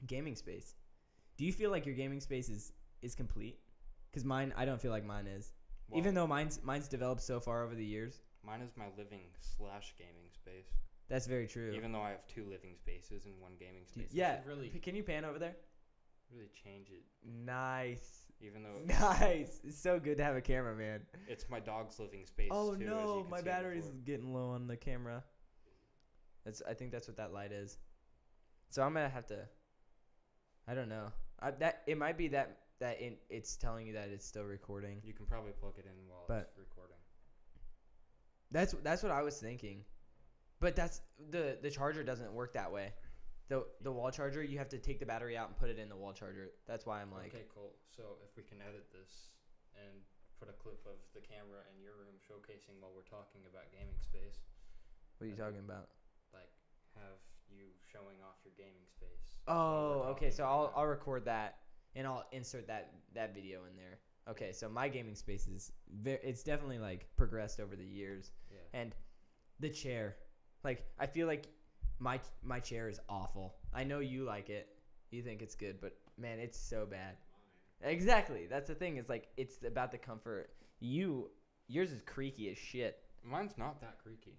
Gaming space. Do you feel like your gaming space is complete? Because mine, I don't feel like mine is. Well, Even though mine's developed so far over the years. Mine is my living/gaming space. That's very true. Even though I have 2 living spaces and 1 gaming space. Yeah. Really, Can you pan over there? really change it. Nice. Even though Nice. It's so good to have a camera, man. it's my dog's living space. Oh too, as no, you can my see battery's before. getting low on the camera. I think that's what that light is. So I'm gonna have to. I don't know. It might be that it's telling you that it's still recording. You can probably plug it in while But- it's recording. That's what I was thinking, but that's the charger doesn't work that way. The wall charger, you have to take the battery out and put it in the wall charger. That's why I'm like. Okay, cool. So if we can edit this and put a clip of the camera in your room showcasing while we're talking about gaming space, What are you talking about? like have you showing off your gaming space. Oh, okay. So talking I'll record that and I'll insert that video in there. Okay, so my gaming space is it's definitely like progressed over the years. Yeah. And the chair, like I feel like my chair is awful. I know you like it. You think it's good, but man, it's so bad. Exactly. That's the thing. It's like it's about the comfort. Yours is creaky as shit. Mine's not that creaky.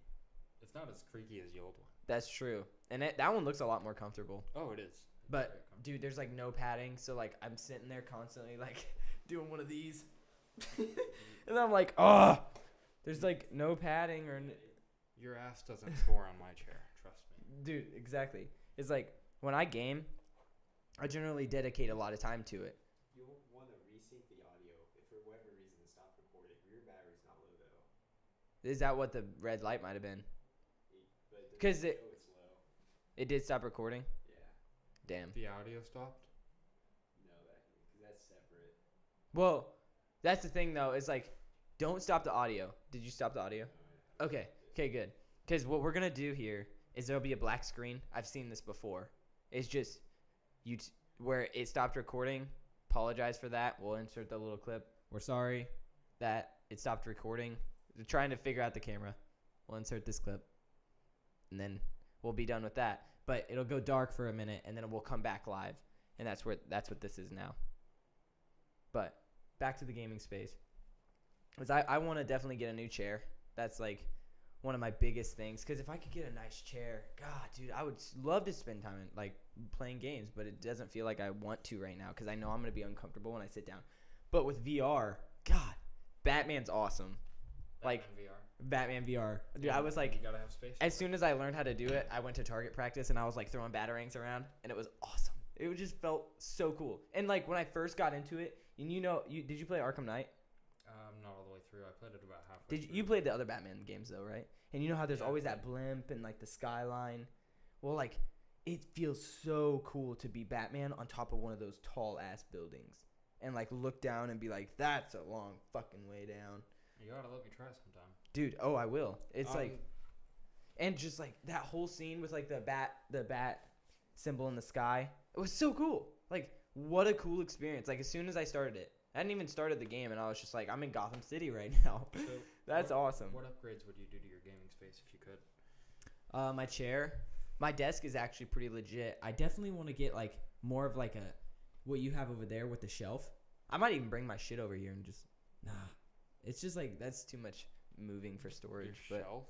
It's not as creaky as the old one. That's true. And that one looks a lot more comfortable. Oh, it is. It's But very comfortable. dude, there's like no padding, so like I'm sitting there constantly like doing one of these, and I'm like, oh, there's like no padding or, Your ass doesn't score on my chair. Trust me. dude, exactly. It's like when I game, I generally dedicate a lot of time to it. You'll want to resync the audio if for whatever reason it stopped recording. Your battery's not low though. Is that what the red light might have been? But it doesn't 'Cause show it- it's low. It did stop recording. Yeah. Damn. The audio stopped. No, because that's separate. Well, that's the thing though. Is like, don't stop the audio. Did you stop the audio? Okay. Okay, good. Because what we're gonna do here is there'll be a black screen. I've seen this before. It's just where it stopped recording. Apologize for that. We'll insert the little clip. We're sorry that it stopped recording. We're trying to figure out the camera. We'll insert this clip, and then we'll be done with that. But it'll go dark for a minute, and then we'll come back live, and that's what this is now. But back to the gaming space. Because I want to definitely get a new chair. That's like one of my biggest things. Because if I could get a nice chair, God, dude, I would love to spend time like playing games. But it doesn't feel like I want to right now because I know I'm going to be uncomfortable when I sit down. But with VR, God, Batman's awesome. Like Batman VR. Batman VR. Dude, Yeah, I was like, you gotta have space. as soon as I learned how to do it, I went to target practice and I was like throwing batarangs around, and it was awesome. It just felt so cool. And like when I first got into it, and did you play Arkham Knight? Not all the way through. I played it about halfway. Did you played the other Batman games though, right? And you know how there's Yeah, I always played. that blimp and like the skyline. Well, like it feels so cool to be Batman on top of one of those tall ass buildings and like look down and be like, that's a long fucking way down. You gotta let me try sometime. Dude, oh, I will. It's like, and just like that whole scene with like the bat symbol in the sky. It was so cool. Like, what a cool experience. Like, as soon as I started it, I hadn't even started the game, and I was just like, I'm in Gotham City right now. So That's awesome. What upgrades would you do to your gaming space if you could? My chair, my desk is actually pretty legit. I definitely want to get like more of like what you have over there with the shelf. I might even bring my shit over here and just It's just like that's too much moving for storage. Your But shelf?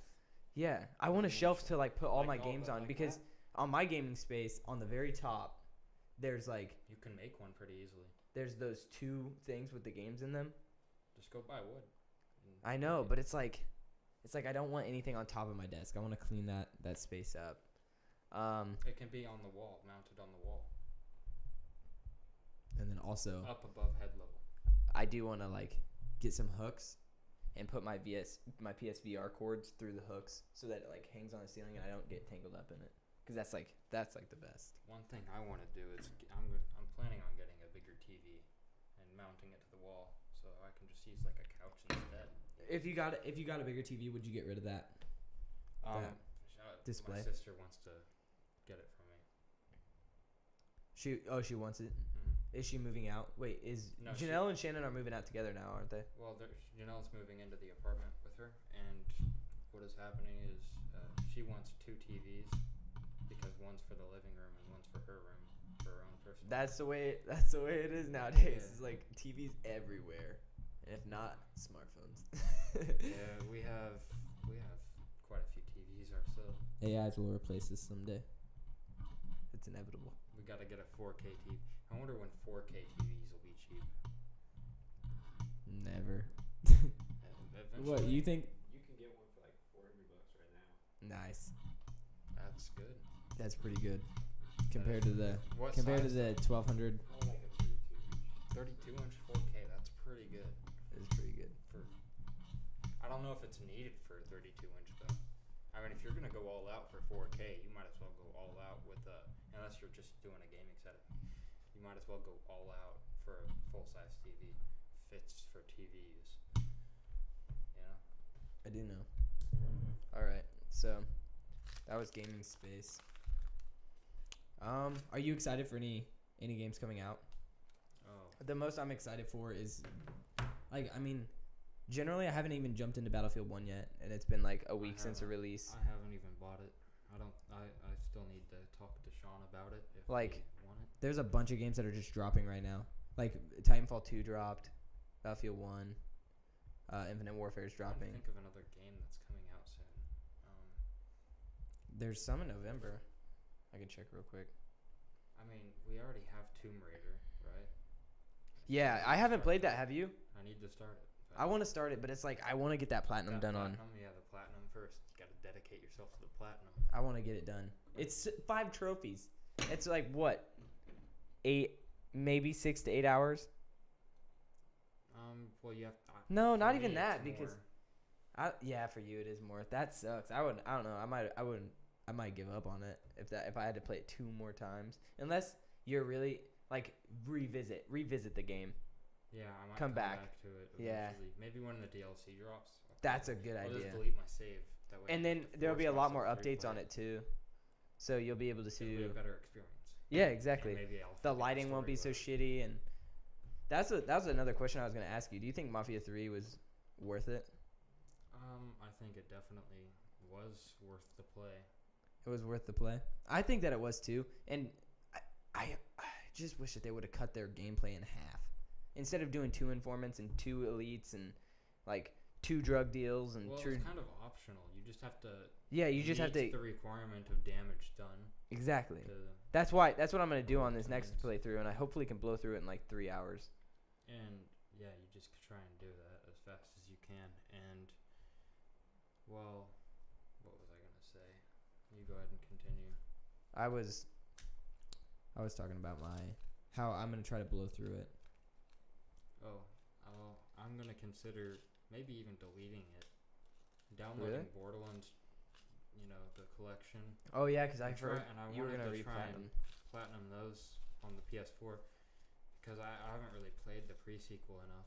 yeah, I want a shelf to like put all Like my all games that on like because on my gaming space on the very top, there's like You can make one pretty easily. there's those two things with the games in them. Just go buy wood. I know, but it's like I don't want anything on top of my desk. I want to clean that space up. It can be on the wall, mounted on the wall, And then also up above head level. I do want to like get some hooks and put my PSVR cords through the hooks so that it like hangs on the ceiling and I don't get tangled up in it. Cause that's like the best. One thing I want to do is I'm planning on getting a bigger TV and mounting it to the wall so I can just use like a couch instead. If you got a bigger TV, would you get rid of that? Display? My sister wants to get it from me. She wants it. Mm-hmm. Is she moving out? Wait, No, Janelle and Shannon are moving out together now, aren't they? Well, Janelle's moving into the apartment with her, and what is happening is she wants 2 TVs because one's for the living room and one's for her room, for her own That's the way it is nowadays. Yeah. It's like TVs everywhere, and if not, smartphones. Yeah, we have quite a few TVs ourselves. AIs will replace us someday. It's inevitable. We gotta get a 4K TV. I wonder when 4K TVs will be cheap. Never. Eventually. What you think? You can get one for like $400 right now. Nice. That's good. That's pretty good compared to the What compared to size? the 1200. Probably like a 32 inch. 32-inch 4K. That's pretty good. Is pretty good. For I don't know if it's needed for a 32-inch though. I mean, if you're gonna go all out for 4K, you might as well go all out with unless you're just doing a gaming setup. You might as well go all out for a full-size TV. Fits for TVs. You know. I do know. All right, so that was gaming space. Are you excited for any games coming out? Oh. The most I'm excited for is, like, I mean, generally I haven't even jumped into Battlefield 1 yet, and it's been like a week since the release. I haven't even bought it. I still need to talk to Sean about it if Like, we want it. There's a bunch of games that are just dropping right now. Like Titanfall 2 dropped, Battlefield 1, Infinite Warfare is I'm trying to dropping. think of another game that's coming out soon. There's some in November. I can check real quick. I mean, we already have Tomb Raider, right? Yeah, I haven't played that. Have you? I need to start it. I want to start it, but it's like I want to get that platinum done on. Yeah, the platinum first. You gotta dedicate yourself to the platinum. I want to get it done. It's 5 trophies. It's like what? 8, maybe 6 to 8 hours. Well, you have. No, for not me, even it's that because more. yeah, for you it is more. That sucks. I don't know. I might give up on it if I had to play it 2 more times. Unless you're really like revisit the game. Yeah, I might come come back. to it eventually. Yeah. Maybe when the DLC drops. That's a good I'll idea. just delete my save. That way. And I then don't have to there'll be a force lot more myself to updates on replay it too. So you'll be able to It'll be see. a better experience. Yeah, exactly. And maybe I'll The forget lighting won't be so story shitty, and that was another question I was gonna ask you. Do you think Mafia 3 was worth it? I think it definitely was worth the play. It was worth the play. I think that it was too, and I just wish that they would have cut their gameplay in half instead of doing 2 informants and 2 elites and like 2 drug deals and Well, two. it's kind of optional. You just have to. Yeah, you just have meet to the requirement of damage done. exactly. To, That's what I'm gonna do on this next playthrough, and I hopefully can blow through it in like 3 hours. and yeah, you just try and do that as fast as you can. And well, what was I gonna say? You go ahead and continue. I was talking about how I'm gonna try to blow through it. Oh, I'm gonna consider maybe even deleting it, downloading Really? Borderlands, the collection. Oh yeah, because I And try- heard and I you were wanted gonna to try re-platinum. and platinum those on the PS4 because I haven't really played the pre-sequel enough,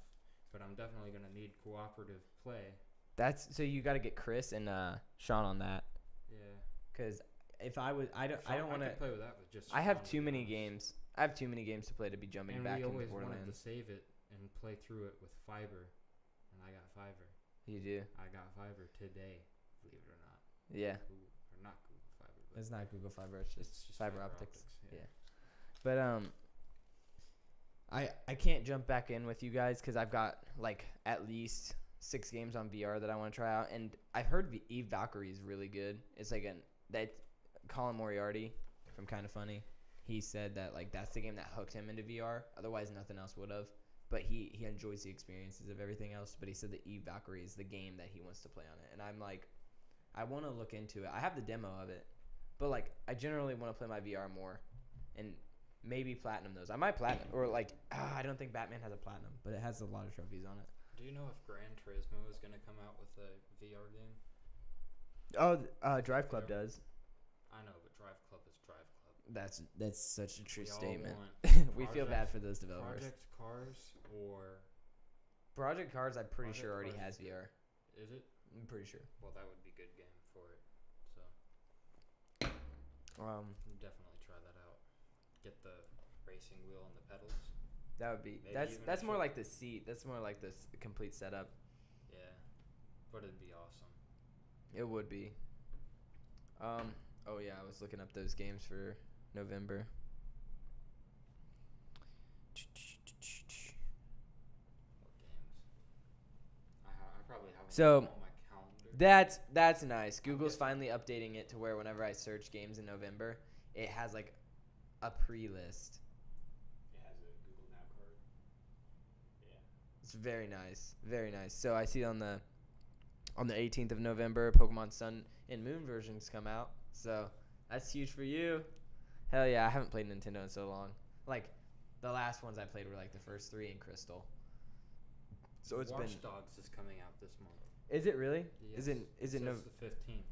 but I'm definitely gonna need cooperative play. That's so you got to get Chris and Sean on that, Yeah. because if I was I don't want I to. could play with that with just. I have Sean, to too be many honest. games. I have too many games to play to be jumping And back we into always wanted to Borderlands. save it and play through it with fiber, and I got fiber. You do, I got fiber today, believe it or not. yeah. Or not Google Fiber, but It's not Google Fiber. It's just, it's just fiber optics. Yeah. Yeah. But I can't jump back in with you guys because I've got like at least 6 games on VR that I want to try out, and I've heard Eve Valkyrie is really good. It's like that Colin Moriarty from Kind of Funny. He said that like that's the game that hooked him into VR. Otherwise, nothing else would have. But he enjoys the experiences of everything else. But he said that Eve Valkyrie is the game that he wants to play on it, and I'm like, I want to look into it. I have the demo of it, but like I generally want to play my VR more, and maybe platinum those. I might platinum or like I don't think Batman has a platinum, but it has a lot of trophies on it. Do you know if Gran Turismo is gonna come out with a VR game? Oh, Drive Club does. I know, but Drive Club is Drive Club. That's such a true We all statement. want We feel bad for those developers. Project Cars or Project Cars, I'm pretty Project sure already Cars has is VR. is it? I'm pretty sure. Well, that would be a good game for it. So definitely try that out. Get the racing wheel and the pedals. That would be Maybe even that's a more ship. like the seat. That's more like the complete setup. Yeah, but it'd be awesome. It would be. Oh yeah, I was looking up those games for November. So on my calendar. that's nice. Google's guessing- finally updating it to where whenever I search games in November, it has like a pre-list. It has a Google Now card. Yeah. It's very nice, very nice. So I see on the 18th of November, Pokemon Sun and Moon versions come out. So that's huge for you. Hell yeah, I haven't played Nintendo in so long. Like the last ones I played were like the first 3 in Crystal. So it's Watch been. Dogs is coming out this month. Is it really? Yes. Is it? Is it no? says the 15th.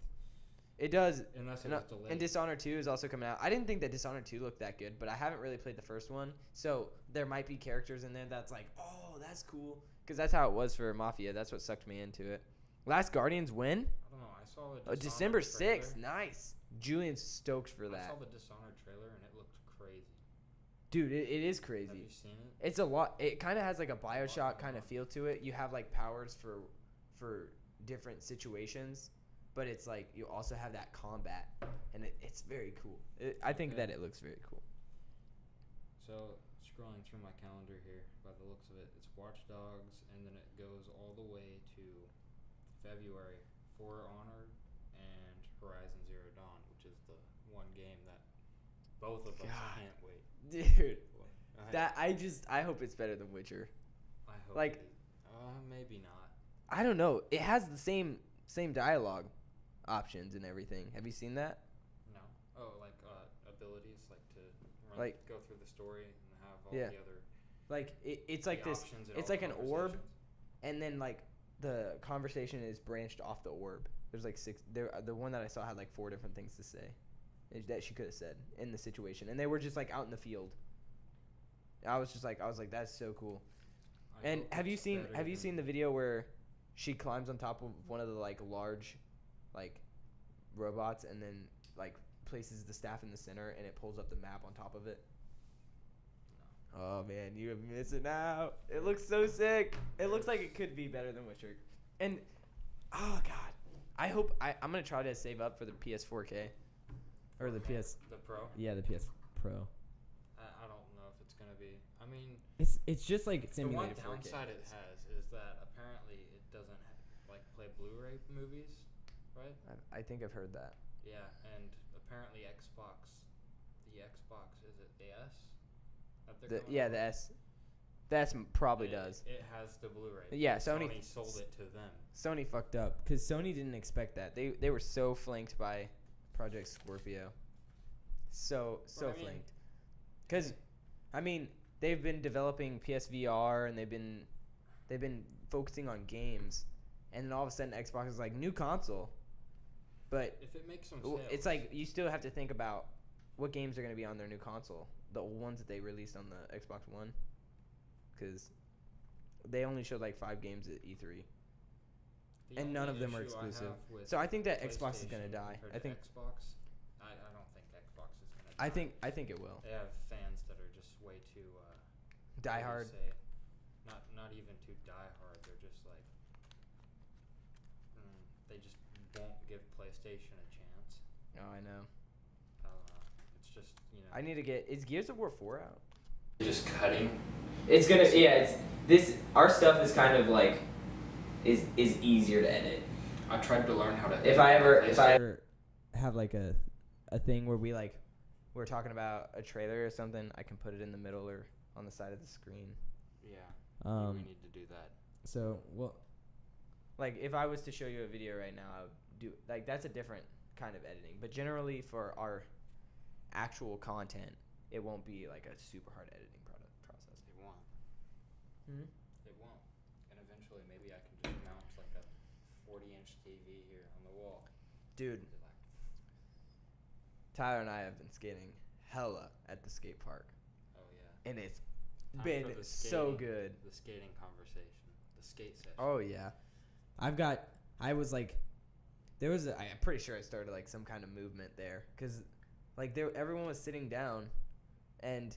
It does. Unless it And, was delayed. and Dishonored 2 is also coming out. I didn't think that Dishonored 2 looked that good, but I haven't really played the first one. So there might be characters in there that's like, oh, that's cool. Because that's how it was for Mafia. That's what sucked me into it. Last Guardians when? I don't know. I saw the Dishonored December trailer. 6th. Nice. Julian's stoked for I that. saw the Dishonored trailer and it looked crazy. Dude, it is Have crazy. you seen it? It's a lot. It kind of has like a Bioshock kind of lot. feel to it. You have like powers for different situations, but it's like you also have that combat, and it's very cool. I think that it looks very cool. So scrolling through my calendar here, by the looks of it, it's Watch Dogs, and then it goes all the way to February For Honor and Horizon Zero Dawn, which is the one game that both of us God. can't wait. Dude, I I hope it's better than Witcher. hope like- it is. Maybe not. I don't know. It has the same dialogue options and everything. Have you seen that? No. Oh, like abilities, like to go through the story and have all Yeah. the other Like it's like the this. options and It's all like the an orb, conversations. and then like the conversation is branched off the orb. There's like 6. The one that I saw had like 4 different things to say that she could have said in the situation, and they were just like out in the field. I was like, that's so cool. I And hope have you it's seen better than- the video where she climbs on top of one of the like large like robots and then like places the staff in the center and it pulls up the map on top of it? Oh man, you're missing out. It looks so sick. It looks like it could be better than Witcher. And oh god, I hope I'm gonna try to save up for the PS4K or the PS. The Pro? Yeah, the PS Pro. I don't know if it's gonna be. I mean, It's just like the one simulated 4K. downside it has is that apparently it doesn't like play Blu-ray movies, right? I think I've heard that. Yeah, and apparently Xbox, is it the S? That they're coming out The with? S. The S probably It- does. It has the Blu-ray. Yeah, and Sony- sold it to them. Sony fucked up because Sony didn't expect that. They were so flanked by Project Scorpio. So Well, I mean- flanked. Because, I mean, they've been developing PSVR and they've been focusing on games, and then all of a sudden Xbox is like new console. But If it makes some w- sales, it's like you still have to think about what games are going to be on their new console. The old ones that they released on the Xbox One, because they only showed like 5 games at E3. the and none only of them are issue I exclusive. have with So I think that Xbox is going to PlayStation die. compared I to think Xbox. I don't think Xbox is gonna die. I think it will. They have fans that are just way too Die what do you hard. say? Not even too die hard. They're just like they just won't give PlayStation a chance. Oh, I know. I don't know. It's just I need to get. Is Gears of War 4 out? just cutting. It's gonna. Yeah. It's this. Our stuff is kind of like is easier to edit. I tried to learn how to. If I ever have like a thing where we're talking about a trailer or something, I can put it in the middle or on the side of the screen. Yeah. We need to do that. So well, like if I was to show you a video right now, I would do like that's a different kind of editing. But generally for our actual content, it won't be like a super hard editing process. It won't. Mm-hmm. It won't. And eventually, maybe I can just mount like a 40-inch TV here on the wall. Dude, Be like, Tyler and I have been skating hella at the skate park, oh yeah. and it's Time been for the so skating. good. The skating conversation. The skate session. Oh yeah, I was like, I'm pretty sure I started like some kind of movement there, cause like everyone was sitting down, and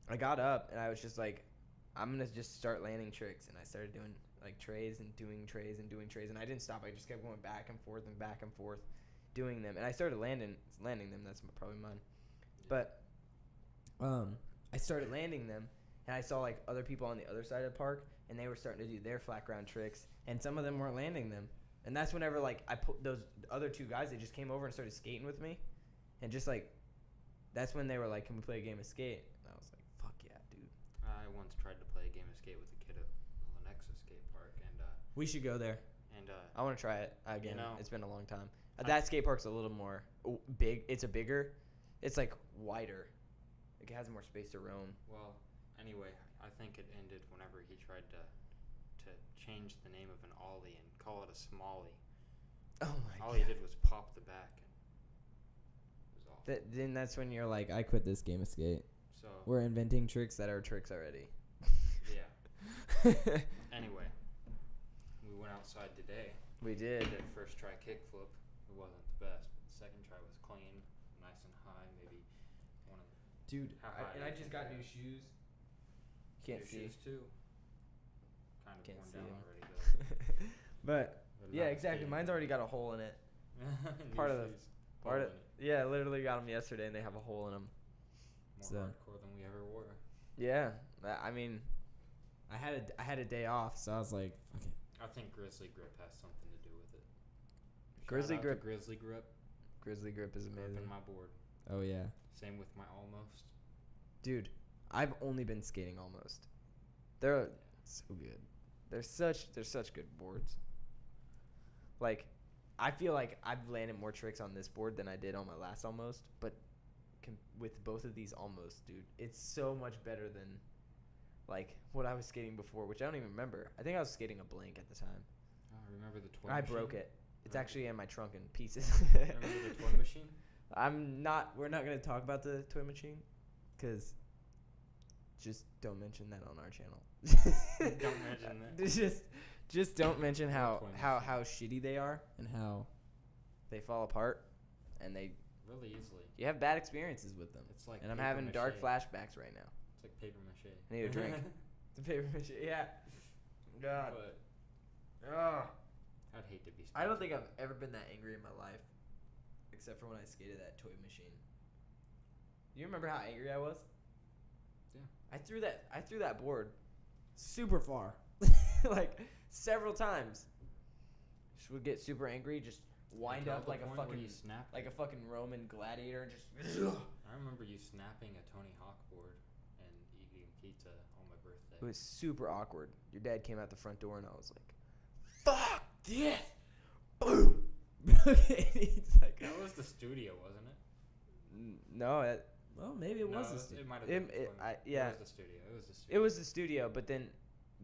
I got up and I was just like, I'm gonna just start landing tricks, and I started doing like trays and doing trays and doing trays, and I didn't stop. I just kept going back and forth, doing them, and I started landing them. That's probably mine, but I started landing them, and I saw like other people on the other side of the park, and they were starting to do their flat ground tricks, and some of them weren't landing them. And that's whenever like I put those other two guys, they just came over and started skating with me, and just like that's when they were like, "Can we play a game of skate?" And I was like, "Fuck yeah, dude." I once tried to play a game of skate with a kid at the Lenexa skate park, and We should go there. I want to try it again. You know, it's been a long time. That skate park's a little more big. It's it's like wider. Like it has more space to roam. Well, anyway, I think it ended whenever he tried to change the name of an ollie and call it a smallie. Oh my All god. he did was pop the back. And it was awful. Then that's when you're like, I quit this game of skate. So We're inventing tricks that are tricks already. yeah. Anyway, we went outside today. We We did. did first try kickflip. It wasn't the best, but the second try was clean, nice and high. Maybe one of Dude, How high and do I you just think got they new are? shoes. Can't your see. shoes too. Kind of Can't worn see down 'em. already though. But They're yeah, not exactly. skating. Mine's already got a hole in it. New part of the- shoes, Part of hole in it. yeah, literally got them yesterday, and they have a hole in them. More so- hardcore than we ever were. Yeah, I mean, I had a day off, so I was like, fuck it. I think Grizzly Grip has something to do with it. Grizzly Shout out to Grip- Grizzly Grip. Grizzly grip is amazing. Gripping my board. Oh yeah, Same with my almost. dude, I've only been skating almost. They're so good. They're such good boards. Like, I feel like I've landed more tricks on this board than I did on my last almost, but with both of these almost, dude, it's so much better than like what I was skating before, which I don't even remember. I think I was skating a blank at the time. Oh, remember the toy I machine? broke it. It's Right. actually in my trunk in pieces. Remember the toy machine? We're not going to talk about the toy machine because just don't mention that on our channel. Don't mention that. Just don't mention how Toy how shitty they are and how they fall apart, and Really easily. you have bad experiences with them. It's like And I'm paper having dark mache. flashbacks right now. It's like paper mache. I need a drink. The paper machine, yeah. God. But Ugh. I'd hate to be. I don't sponsored. think I've ever been that angry in my life, except for when I skated that toy machine. You remember how angry I was? Yeah. I threw that board super far, like several times. Just would get super angry, just wind Until up the like a point where fucking you snap like it. a fucking Roman gladiator, and just. I remember you snapping a Tony Hawk board and eating pizza on my birthday. It was super awkward. Your dad came out the front door, and I was like, "Fuck this!" Boom. He's like, That was the studio, wasn't it? No, well, maybe it No, was the studio. It might have been. Yeah, It was the studio. It was the studio. it was the studio, but then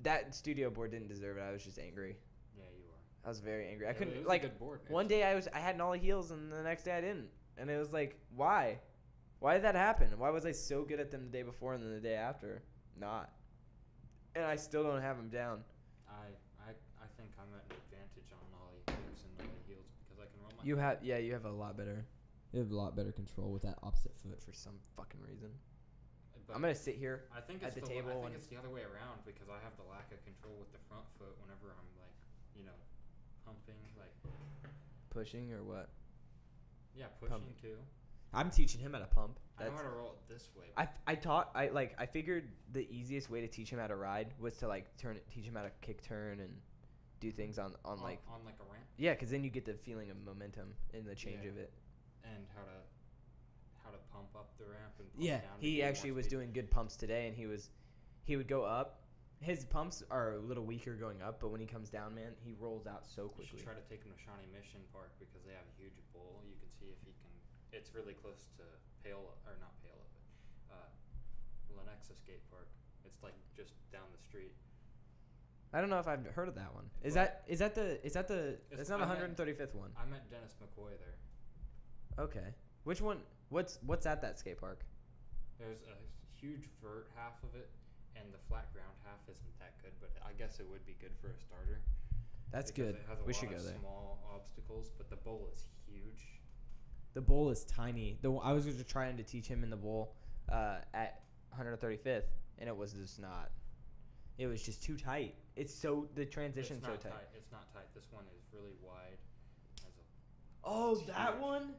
that studio board didn't deserve it. I was just angry. Yeah, you were. I was very angry. I It couldn't was like a good board. one day I had nollie heels, and the next day I didn't, and it was like, why? Why did that happen? Why was I so good at them the day before and then the day after not? And I still don't have them down. I think I'm at an advantage on nollie hoops and nollie heels because I can roll my. You have a lot better. You have a lot better control with that opposite foot for some fucking reason. But I'm gonna sit here. I think at it's the I table think and- it's the other way around because I have the lack of control with the front foot whenever I'm like, pumping like. Pushing or what? Yeah, pushing Pumping. too. I'm teaching him how to pump. I know how to roll it this way. I figured the easiest way to teach him how to ride was to like teach him how to kick turn and do things on like on like a ramp yeah, because then you get the feeling of momentum in the change Yeah. of it. and how to pump up the ramp and pump Yeah, down to he get more actually was speed. doing good pumps today, and he would go up. His pumps are a little weaker going up, but when he comes down, man, he rolls out so You should quickly. try to take him to Shawnee Mission Park because they have a huge bowl. You can see if he can. It's really close to Paola, or not Paola, but Lenexa Skate Park. It's like just down the street. I don't know if I've heard of that one. Is But- that the? It's- That's not the I met- 135th one. I met Dennis McCoy there. Okay. Which one? What's at that skate park? There's a huge vert half of it, and the flat ground half isn't that good, but I guess it would be good for a starter. That's because good. It has a We lot should of go there. small obstacles, but the bowl is huge. The bowl is tiny. I was just trying to teach him in the bowl at 135th, and it was just not. It was just too tight. It's so the transition's It's so not tight. It's not tight. This one is really wide. Has a, Oh, It's that huge. one?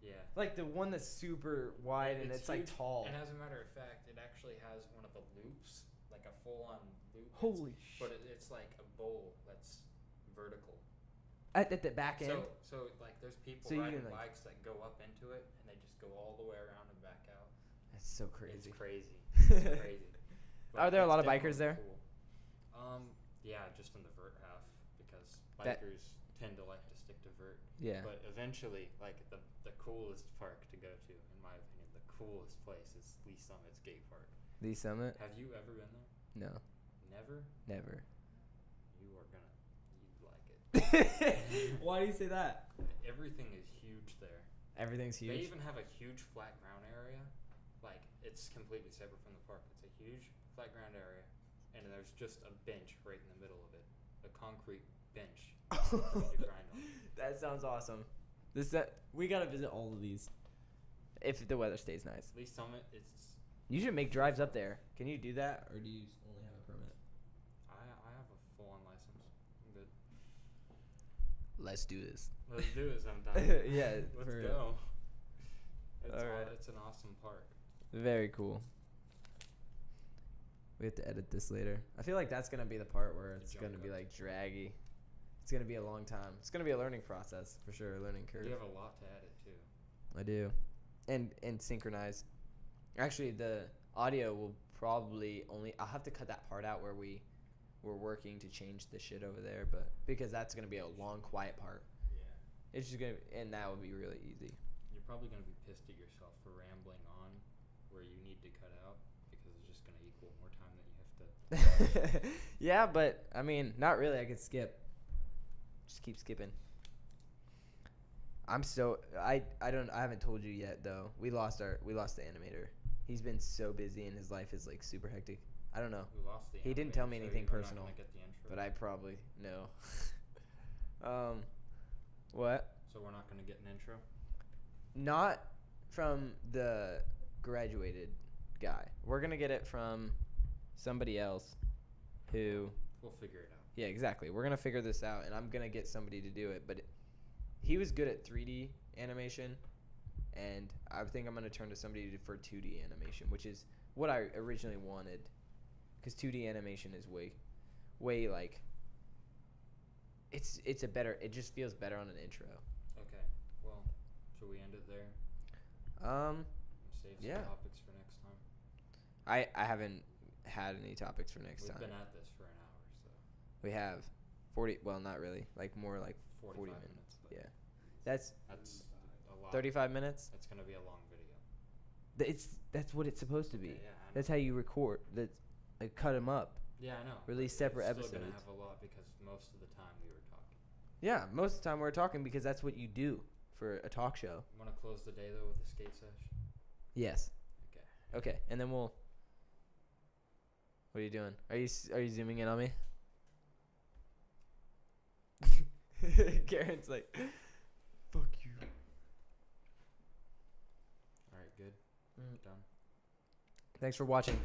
yeah. Like the one that's super wide and it's like huge, tall. And as a matter of fact, it actually has one of the loops like a full-on loop. Holy But it's like a bowl that's vertical. At the back end. So like there's people So you riding can, like- bikes that go up into it and they just go all the way around and back out. That's so crazy. It's crazy. It's crazy. Are there a it's lot of bikers definitely there? Cool. Yeah, just in the vert half because That- bikers tend to like to stick to vert. Yeah. But eventually, like the coolest park to go to, in my opinion, the coolest place is Lee Summit Skate Park. Lee Summit? Have you ever been there? No, Never. never. You'd like it. Why do you say that? Everything is huge there. Everything's huge. They even have a huge flat ground area. Like, it's completely separate from the park. It's a huge flat ground area, and there's just a bench right in the middle of it. A concrete bench for you to grind on. That sounds awesome. We gotta visit all of these. If the weather stays nice. Lee Summit, it's... You should make drives up there. Can you do that, or do you only have a permit? I have a full-on license. I'm good. Let's do this. Let's do it sometime. Yeah, Let's for real. go. Alright. It's an awesome park. Very cool. We have to edit this later. I feel like that's gonna be the part where it's jump gonna be cuts. like draggy. It's gonna be a long time. It's gonna be a learning process for sure, a learning curve. You have a lot to edit, too. I do, and synchronize. Actually, the audio will probably only. I'll have to cut that part out where we're working to change the shit over there, but because that's gonna be a long, quiet part. Yeah. It's just gonna, and that would be really easy. You're probably going to be pissed at yourself for rambling on where you need to cut out because it's just going to equal more time that you have to... Yeah, but I mean, not really. I could skip. Just keep skipping. I'm so I haven't told you yet though. We lost the animator. He's been so busy and his life is like super hectic. I don't know. We lost the He didn't animator, tell me so anything we're not personal, gonna get the intro. but I probably know. What? So we're not going to get an intro? Not from the graduated guy. We're gonna get it from somebody else who. We'll figure it out. Yeah, exactly. We're gonna figure this out, and I'm gonna get somebody to do it. But he was good at 3D animation, and I think I'm gonna turn to somebody for 2D animation, which is what I originally wanted. Because 2D animation is way like. It's a better. It just feels better on an intro. Okay. Well, should we end it there? Save some Yeah. topics for next time. I haven't had any topics for next We've time. been at this for an hour, so We have 40. Well, not really. Like more like 45 40 minutes. minutes. But Yeah. That's That's a lot. 35 minutes. That's going to be a long video. That's what it's supposed to be. Okay, yeah, I know. That's how you record. That's like cut them up. Yeah, I know. Release but separate it's still episodes. going to have a lot because most of the time we were talking. Yeah, most of the time we're talking because that's what you do for a talk show. You want to close the day though with the skate sesh? Yes. Okay. Okay, and then we'll. What are you doing? Are you zooming in on me? Karen's like, fuck you. All right, good. Mm. Done. Thanks for watching.